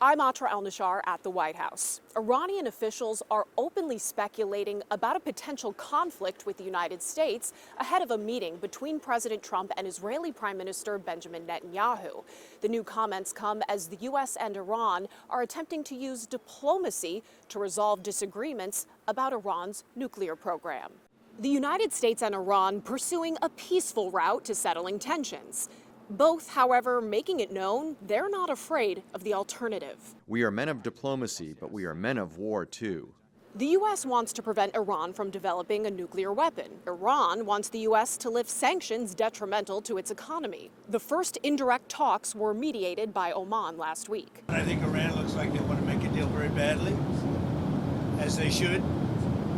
I'm Atra al-Nashar at the White House. Iranian officials are openly speculating about a potential conflict with the United States ahead of a meeting between President Trump and Israeli Prime Minister Benjamin Netanyahu. The new comments come as the U.S. and Iran are attempting to use diplomacy to resolve disagreements about Iran's nuclear program. The United States and Iran pursuing a peaceful route to settling tensions. Both, however, making it known they're not afraid of the alternative. We are men of diplomacy, but we are men of war, too. The U.S. wants to prevent Iran from developing a nuclear weapon. Iran wants the U.S. to lift sanctions detrimental to its economy. The first indirect talks were mediated by Oman last week. I think Iran looks like they want to make a deal very badly, as they should.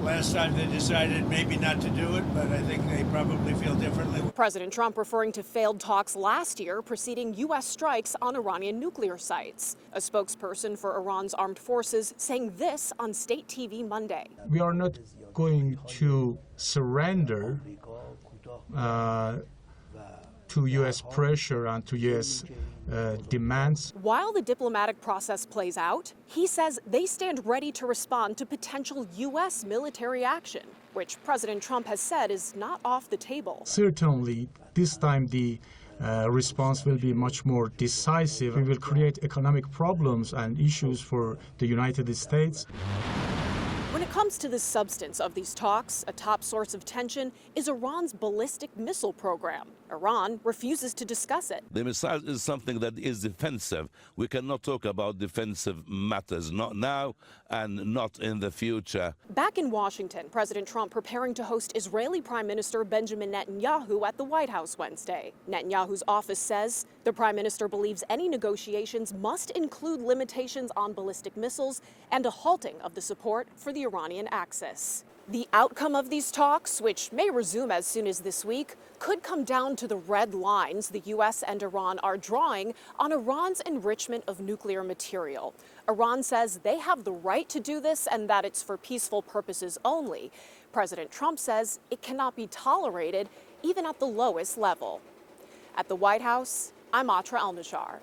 Last time they decided maybe not to do it, but I think they probably feel differently. President Trump referring to failed talks last year preceding U.S. strikes on Iranian nuclear sites. A spokesperson for Iran's armed forces saying this on state TV Monday. We are not going to surrender to U.S. pressure and to U.S. demands. While the diplomatic process plays out, he says they stand ready to respond to potential U.S. military action, which President Trump has said is not off the table. Certainly, this time the response will be much more decisive. We will create economic problems and issues for the United States. When it comes to the substance of these talks, a top source of tension is Iran's ballistic missile program. Iran refuses to discuss it. The missile is something that is defensive. We cannot talk about defensive matters, not now and not in the future. Back in Washington, President Trump preparing to host Israeli Prime Minister Benjamin Netanyahu at the White House Wednesday. Netanyahu's office says the Prime Minister believes any negotiations must include limitations on ballistic missiles and a halting of the support for the Iranian axis. The outcome of these talks, which may resume as soon as this week, could come down to the red lines the U.S. and Iran are drawing on Iran's enrichment of nuclear material. Iran says they have the right to do this and that it's for peaceful purposes only. President Trump says it cannot be tolerated, even at the lowest level. At the White House, I'm Atra al-Nashar.